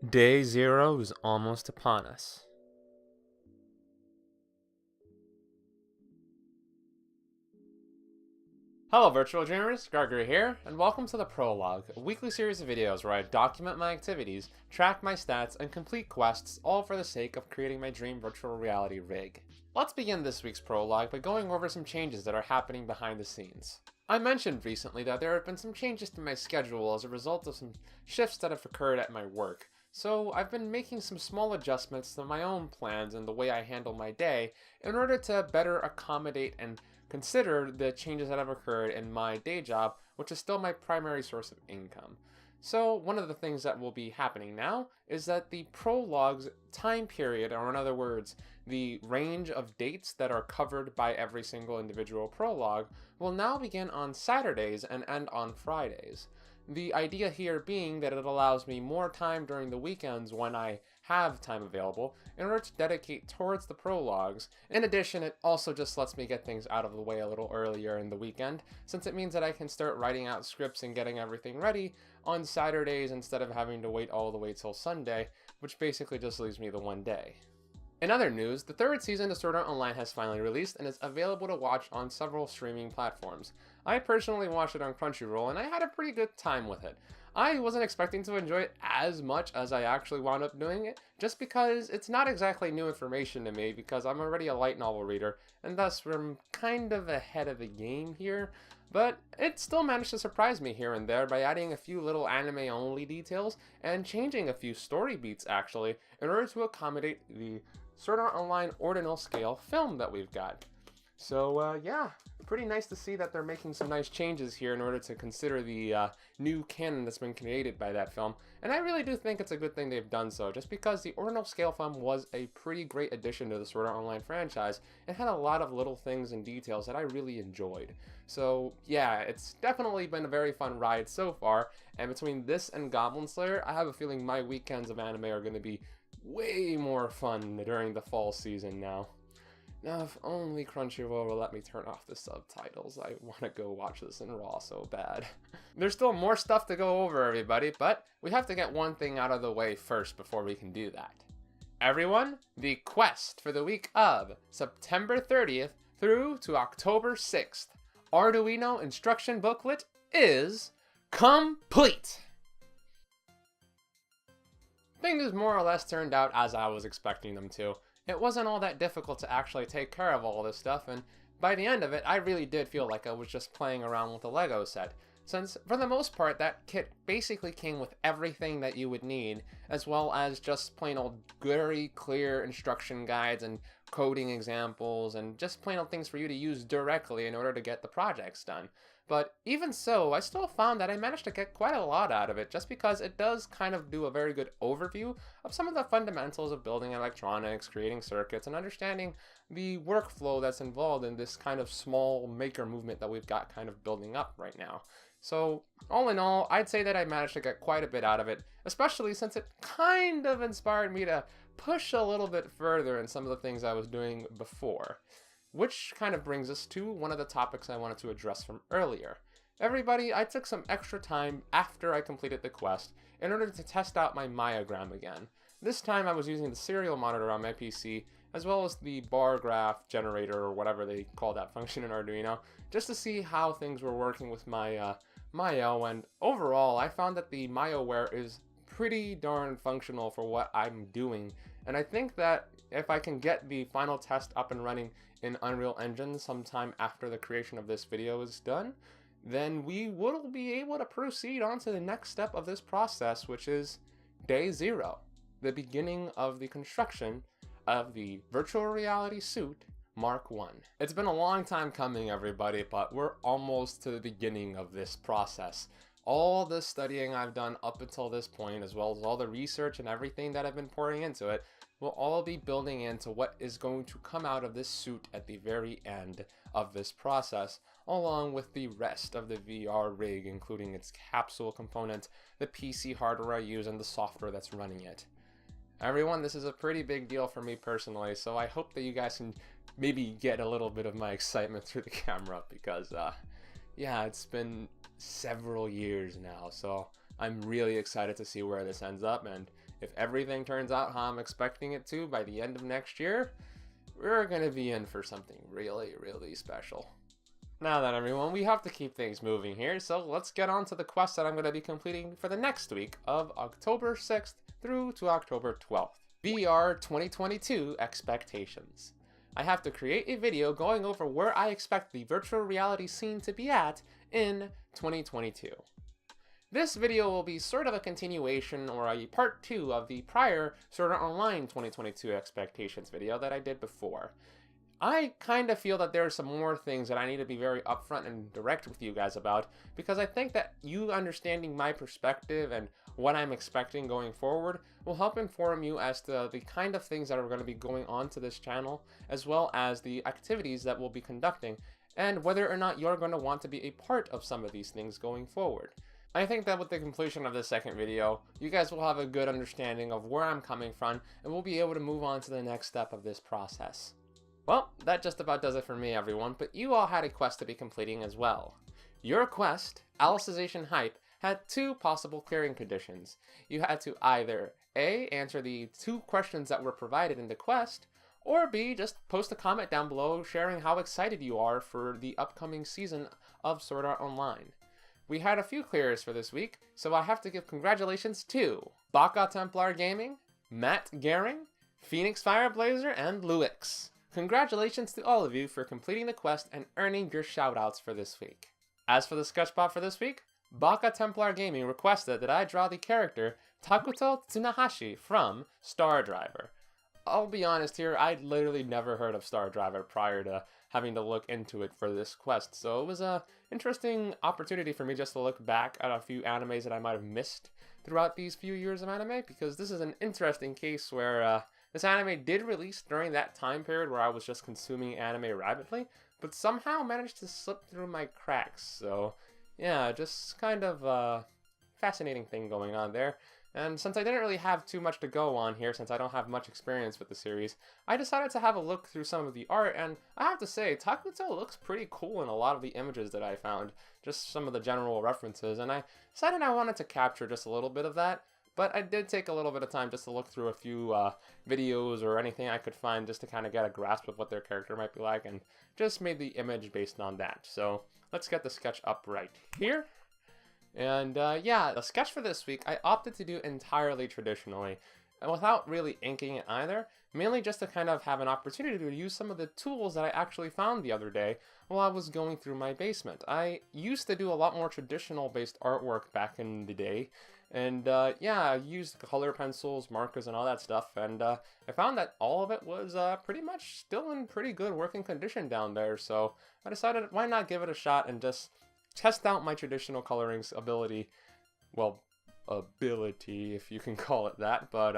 Day 0 is almost upon us. Hello virtual dreamers, Gregory here, and welcome to the Prologue, a weekly series of videos where I document my activities, track my stats, and complete quests, all for the sake of creating my dream virtual reality rig. Let's begin this week's Prologue by going over some changes that are happening behind the scenes. I mentioned recently that there have been some changes to my schedule as a result of some shifts that have occurred at my work. So I've been making some small adjustments to my own plans and the way I handle my day in order to better accommodate and consider the changes that have occurred in my day job, which is still my primary source of income. So one of the things that will be happening now is that the prologue's time period, or in other words, the range of dates that are covered by every single individual prologue, will now begin on Saturdays and end on Fridays. The idea here being that it allows me more time during the weekends when I have time available in order to dedicate towards the prologues. In addition, it also just lets me get things out of the way a little earlier in the weekend, since it means that I can start writing out scripts and getting everything ready on Saturdays instead of having to wait all the way till Sunday, which basically just leaves me the one day. In other news, the third season of Sword Art Online has finally released and is available to watch on several streaming platforms. I personally watched it on Crunchyroll and I had a pretty good time with it. I wasn't expecting to enjoy it as much as I actually wound up doing it, just because it's not exactly new information to me because I'm already a light novel reader, and thus I'm kind of ahead of the game here. But it still managed to surprise me here and there by adding a few little anime-only details and changing a few story beats actually in order to accommodate the Sword Art Online ordinal scale film that we've got. So yeah, pretty nice to see that they're making some nice changes here in order to consider the new canon that's been created by that film. And I really do think it's a good thing they've done so, just because the ordinal scale film was a pretty great addition to the Sword Art Online franchise and had a lot of little things and details that I really enjoyed. So yeah, it's definitely been a very fun ride so far, and between this and Goblin Slayer, I have a feeling my weekends of anime are going to be way more fun during the fall season now. Now, if only Crunchyroll will let me turn off the subtitles. I want to go watch this in RAW so bad. There's still more stuff to go over, everybody, but we have to get one thing out of the way first before we can do that. Everyone, the quest for the week of September 30th through to October 6th, Arduino instruction booklet is complete! Things more or less turned out as I was expecting them to. It wasn't all that difficult to actually take care of all this stuff, and by the end of it, I really did feel like I was just playing around with a Lego set, since for the most part, that kit basically came with everything that you would need, as well as just plain old very clear instruction guides and coding examples, and just plain old things for you to use directly in order to get the projects done. But even so, I still found that I managed to get quite a lot out of it, just because it does kind of do a very good overview of some of the fundamentals of building electronics, creating circuits, and understanding the workflow that's involved in this kind of small maker movement that we've got kind of building up right now. So all in all, I'd say that I managed to get quite a bit out of it, especially since it kind of inspired me to push a little bit further in some of the things I was doing before. Which kind of brings us to one of the topics I wanted to address from earlier. Everybody, I took some extra time after I completed the quest in order to test out my myogram again. This time I was using the serial monitor on my PC, as well as the bar graph generator, or whatever they call that function in Arduino, just to see how things were working with my Myo, and overall I found that the MyoWare is pretty darn functional for what I'm doing, and I think that if I can get the final test up and running in Unreal Engine sometime after the creation of this video is done, then we will be able to proceed on to the next step of this process, which is Day 0, the beginning of the construction of the virtual reality suit Mark 1. It's been a long time coming, everybody, but we're almost to the beginning of this process. All the studying I've done up until this point, as well as all the research and everything that I've been pouring into it, will all be building into what is going to come out of this suit at the very end of this process, along with the rest of the VR rig, including its capsule component, the PC hardware I use, and the software that's running it. Everyone, this is a pretty big deal for me personally, so I hope that you guys can maybe get a little bit of my excitement through the camera, because yeah, it's been several years now, so I'm really excited to see where this ends up, and if everything turns out how I'm expecting it to by the end of next year, we're gonna be in for something really, really special. Now then, everyone, we have to keep things moving here, so let's get on to the quest that I'm going to be completing for the next week of October 6th through to October 12th. VR 2022 Expectations. I have to create a video going over where I expect the virtual reality scene to be at in 2022. This video will be sort of a continuation or a part 2 of the prior Sword Art Online 2022 Expectations video that I did before. I kind of feel that there are some more things that I need to be very upfront and direct with you guys about, because I think that you understanding my perspective and what I'm expecting going forward will help inform you as to the kind of things that are going to be going on to this channel, as well as the activities that we'll be conducting, and whether or not you're going to want to be a part of some of these things going forward. I think that with the completion of this second video, you guys will have a good understanding of where I'm coming from, and we'll be able to move on to the next step of this process. Well, that just about does it for me, everyone, but you all had a quest to be completing as well. Your quest, Alicization Hype, had 2 possible clearing conditions. You had to either A, answer the 2 questions that were provided in the quest, or B, just post a comment down below sharing how excited you are for the upcoming season of Sword Art Online. We had a few clears for this week, so I have to give congratulations to Baka Templar Gaming, Matt Gehring, Phoenix Fireblazer, and Luix. Congratulations to all of you for completing the quest and earning your shoutouts for this week. As for the sketchbot for this week, Baka Templar Gaming requested that I draw the character Takuto Tsunahashi from Star Driver. I'll be honest here, I'd literally never heard of Star Driver prior to having to look into it for this quest, so it was an interesting opportunity for me just to look back at a few animes that I might have missed throughout these few years of anime, because this is an interesting case where this anime did release during that time period where I was just consuming anime rapidly, but somehow managed to slip through my cracks. So yeah, just kind of a fascinating thing going on there. And since I didn't really have too much to go on here, since I don't have much experience with the series, I decided to have a look through some of the art, and I have to say, Takuto looks pretty cool in a lot of the images that I found, just some of the general references, and I decided I wanted to capture just a little bit of that. But I did take a little bit of time just to look through a few videos or anything I could find just to kind of get a grasp of what their character might be like, and just made the image based on that. So let's get the sketch up right here. And yeah, the sketch for this week I opted to do entirely traditionally, and without really inking it either, mainly just to kind of have an opportunity to use some of the tools that I actually found the other day while I was going through my basement. I used to do a lot more traditional based artwork back in the day, and yeah, I used color pencils, markers, and all that stuff, and I found that all of it was pretty much still in pretty good working condition down there, so I decided why not give it a shot and just test out my traditional coloring ability, well, ability if you can call it that, but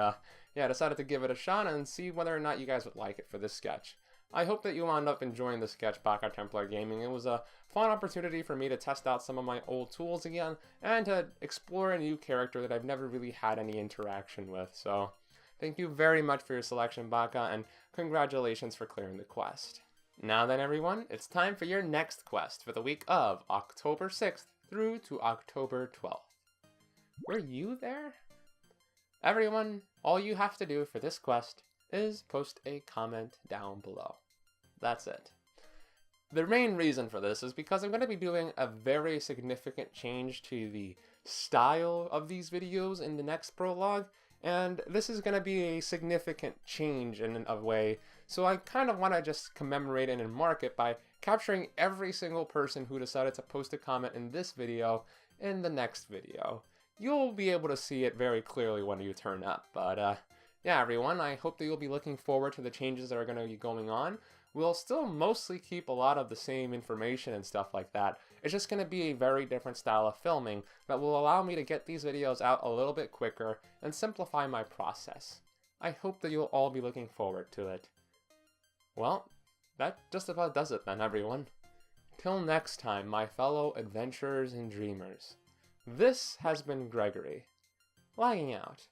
yeah, I decided to give it a shot and see whether or not you guys would like it for this sketch. I hope that you wound up enjoying the sketch Baka Templar Gaming. It was a fun opportunity for me to test out some of my old tools again, and to explore a new character that I've never really had any interaction with. So, thank you very much for your selection, Baka, and congratulations for clearing the quest. Now then, everyone, it's time for your next quest for the week of October 6th through to October 12th. Were you there? Everyone, all you have to do for this quest is post a comment down below. That's it. The main reason for this is because I'm going to be doing a very significant change to the style of these videos in the next prologue, and this is going to be a significant change in a way, so I kind of want to just commemorate it and mark it by capturing every single person who decided to post a comment in this video in the next video. You'll be able to see it very clearly when you turn up, but yeah, everyone, I hope that you'll be looking forward to the changes that are going to be going on. We'll still mostly keep a lot of the same information and stuff like that. It's just going to be a very different style of filming that will allow me to get these videos out a little bit quicker and simplify my process. I hope that you'll all be looking forward to it. Well, that just about does it then, everyone. Till next time, my fellow adventurers and dreamers. This has been Gregory, logging out.